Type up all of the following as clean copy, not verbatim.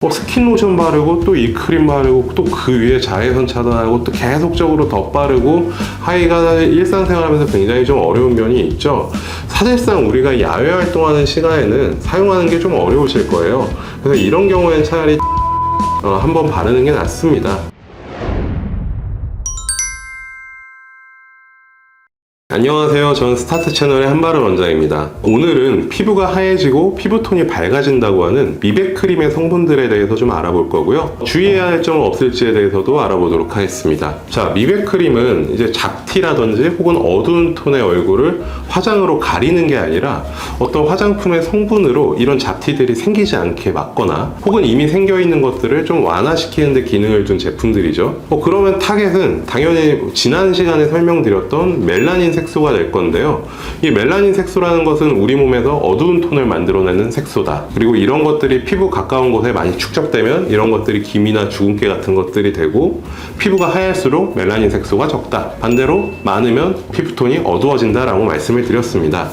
스킨 로션 바르고 또 이 크림 바르고 또 그 위에 자외선 차단하고 또 계속적으로 더 바르고 하이가 일상생활하면서 굉장히 좀 어려운 면이 있죠. 사실상 우리가 야외 활동하는 시간에는 사용하는 게 좀 어려우실 거예요. 그래서 이런 경우에는 차라리 한번 바르는 게 낫습니다. 안녕하세요. 저는 스타트 채널의 한바름 원장입니다. 오늘은 피부가 하얘지고 피부톤이 밝아진다고 하는 미백 크림의 성분들에 대해서 좀 알아볼 거고요. 주의해야 할 점은 없을지에 대해서도 알아보도록 하겠습니다. 자, 미백 크림은 이제 잡티라든지 혹은 어두운 톤의 얼굴을 화장으로 가리는 게 아니라 어떤 화장품의 성분으로 이런 잡티들이 생기지 않게 막거나 혹은 이미 생겨 있는 것들을 좀 완화시키는 데 기능을 둔 제품들이죠. 그러면 타겟은 당연히 지난 시간에 설명드렸던 멜라닌 색소가 될 건데요. 이 멜라닌 색소라는 것은 우리 몸에서 어두운 톤을 만들어내는 색소다. 그리고 이런 것들이 피부 가까운 곳에 많이 축적되면 이런 것들이 기미나 주근깨 같은 것들이 되고 피부가 하얄수록 멜라닌 색소가 적다. 반대로 많으면 피부톤이 어두워진다라고 말씀을 드렸습니다.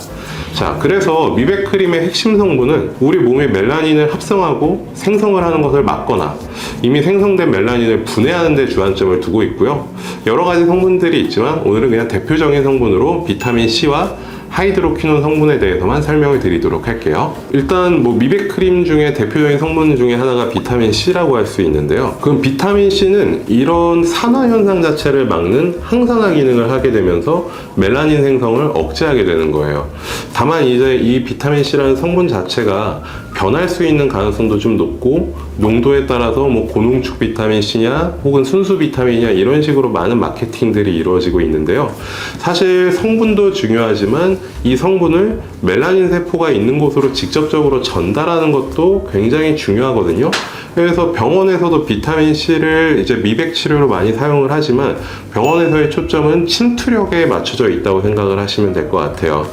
자, 그래서 미백 크림의 핵심 성분은 우리 몸에 멜라닌을 합성하고 생성을 하는 것을 막거나 이미 생성된 멜라닌을 분해하는 데 주안점을 두고 있고요. 여러 가지 성분들이 있지만 오늘은 그냥 대표적인 성분으로 비타민 C와 하이드로퀴논 성분에 대해서만 설명을 드리도록 할게요. 일단 미백 크림 중에 대표적인 성분 중에 하나가 비타민 C라고 할 수 있는데요. 그럼 비타민 C는 이런 산화 현상 자체를 막는 항산화 기능을 하게 되면서 멜라닌 생성을 억제하게 되는 거예요. 다만 이제 이 비타민 C라는 성분 자체가 변할 수 있는 가능성도 좀 높고 농도에 따라서 고농축 비타민 C냐 혹은 순수 비타민이냐 이런 식으로 많은 마케팅들이 이루어지고 있는데요. 사실 성분도 중요하지만 이 성분을 멜라닌 세포가 있는 곳으로 직접적으로 전달하는 것도 굉장히 중요하거든요. 그래서 병원에서도 비타민 C를 이제 미백 치료로 많이 사용을 하지만 병원에서의 초점은 침투력에 맞춰져 있다고 생각을 하시면 될 것 같아요.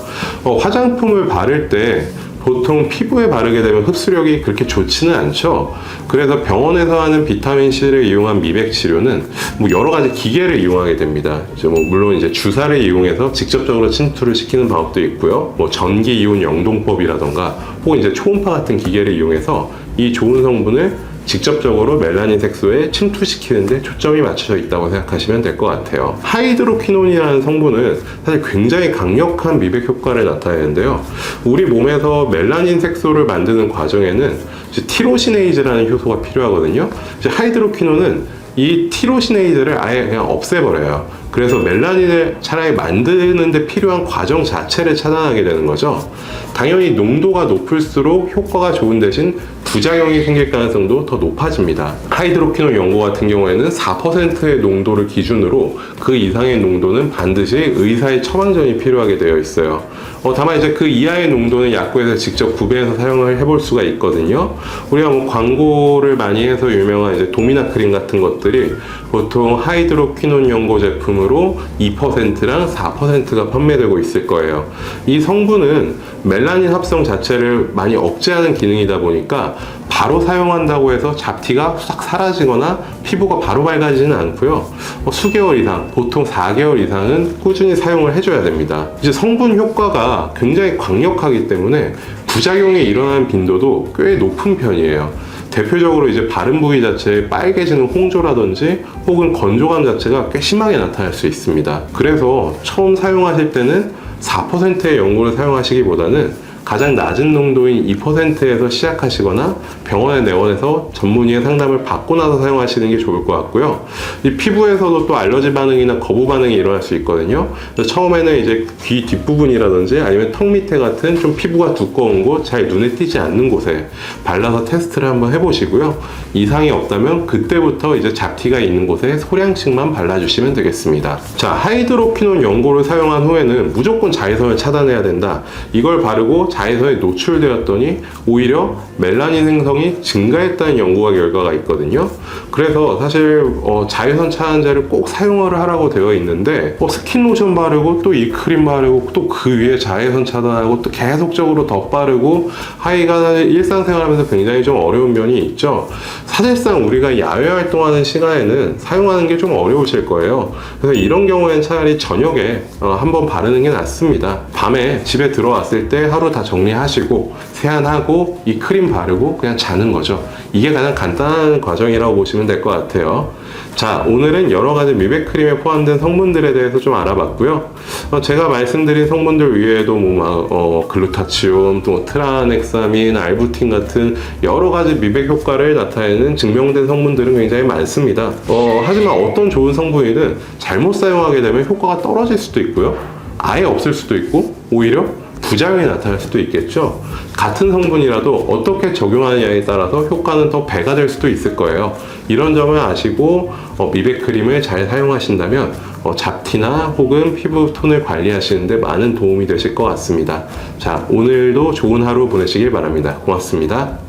화장품을 바를 때 보통 피부에 바르게 되면 흡수력이 그렇게 좋지는 않죠. 그래서 병원에서 하는 비타민 C를 이용한 미백 치료는 여러 가지 기계를 이용하게 됩니다. 이제 물론 이제 주사를 이용해서 직접적으로 침투를 시키는 방법도 있고요. 전기 이온 영동법이라던가 혹은 이제 초음파 같은 기계를 이용해서 이 좋은 성분을 직접적으로 멜라닌 색소에 침투시키는데 초점이 맞춰져 있다고 생각하시면 될 것 같아요. 하이드로퀴논이라는 성분은 사실 굉장히 강력한 미백 효과를 나타내는데요. 우리 몸에서 멜라닌 색소를 만드는 과정에는 티로시네이즈라는 효소가 필요하거든요. 하이드로퀴논은 이 티로시네이즈를 아예 그냥 없애버려요. 그래서 멜라닌을 차라리 만드는 데 필요한 과정 자체를 차단하게 되는 거죠. 당연히 농도가 높을수록 효과가 좋은 대신 부작용이 생길 가능성도 더 높아집니다. 하이드로퀴논 연고 같은 경우에는 4%의 농도를 기준으로 그 이상의 농도는 반드시 의사의 처방전이 필요하게 되어 있어요. 다만 이제 그 이하의 농도는 약국에서 직접 구매해서 사용을 해볼 수가 있거든요. 우리가 광고를 많이 해서 유명한 이제 도미나 크림 같은 것들이 보통 하이드로퀴논 연고 제품으로 2%랑 4%가 판매되고 있을 거예요. 이 성분은 멜라닌 합성 자체를 많이 억제하는 기능이다 보니까 바로 사용한다고 해서 잡티가 싹 사라지거나 피부가 바로 밝아지지는 않고요. 수개월 이상, 보통 4개월 이상은 꾸준히 사용을 해줘야 됩니다. 이제 성분 효과가 굉장히 강력하기 때문에 부작용이 일어나는 빈도도 꽤 높은 편이에요. 대표적으로 이제 바른 부위 자체에 빨개지는 홍조라든지 혹은 건조감 자체가 꽤 심하게 나타날 수 있습니다. 그래서 처음 사용하실 때는 4%의 연고를 사용하시기보다는 가장 낮은 농도인 2%에서 시작하시거나 병원에 내원해서 전문의의 상담을 받고 나서 사용하시는 게 좋을 것 같고요. 이 피부에서도 또 알러지 반응이나 거부 반응이 일어날 수 있거든요. 그래서 처음에는 이제 귀 뒷부분이라든지 아니면 턱 밑에 같은 좀 피부가 두꺼운 곳, 잘 눈에 띄지 않는 곳에 발라서 테스트를 한번 해보시고요. 이상이 없다면 그때부터 이제 잡티가 있는 곳에 소량씩만 발라주시면 되겠습니다. 자, 하이드로퀴논 연고를 사용한 후에는 무조건 자외선을 차단해야 된다. 이걸 바르고 자외선에 노출되었더니 오히려 멜라닌 생성이 증가했다는 연구가 결과가 있거든요. 그래서 사실 자외선 차단제를 꼭 사용을 하라고 되어 있는데 스킨 로션 바르고 또 이 크림 바르고 또 그 위에 자외선 차단하고 또 계속적으로 더 바르고 하이가 일상생활하면서 굉장히 좀 어려운 면이 있죠. 사실상 우리가 야외 활동하는 시간에는 사용하는 게 좀 어려우실 거예요. 그래서 이런 경우에는 차라리 저녁에 한번 바르는 게 낫습니다. 밤에 집에 들어왔을 때 하루 다 정리하시고 세안하고 이 크림 바르고 그냥 자는 거죠. 이게 가장 간단한 과정이라고 보시면 될 것 같아요. 자, 오늘은 여러 가지 미백 크림에 포함된 성분들에 대해서 좀 알아봤고요. 제가 말씀드린 성분들 외에도 글루타치온, 또 트라넥사민, 알부틴 같은 여러 가지 미백 효과를 나타내는 증명된 성분들은 굉장히 많습니다. 하지만 어떤 좋은 성분이든 잘못 사용하게 되면 효과가 떨어질 수도 있고요. 아예 없을 수도 있고, 오히려 부작용이 나타날 수도 있겠죠. 같은 성분이라도 어떻게 적용하느냐에 따라서 효과는 더 배가 될 수도 있을 거예요. 이런 점을 아시고 미백 크림을 잘 사용하신다면 잡티나 혹은 피부 톤을 관리하시는데 많은 도움이 되실 것 같습니다. 자, 오늘도 좋은 하루 보내시길 바랍니다. 고맙습니다.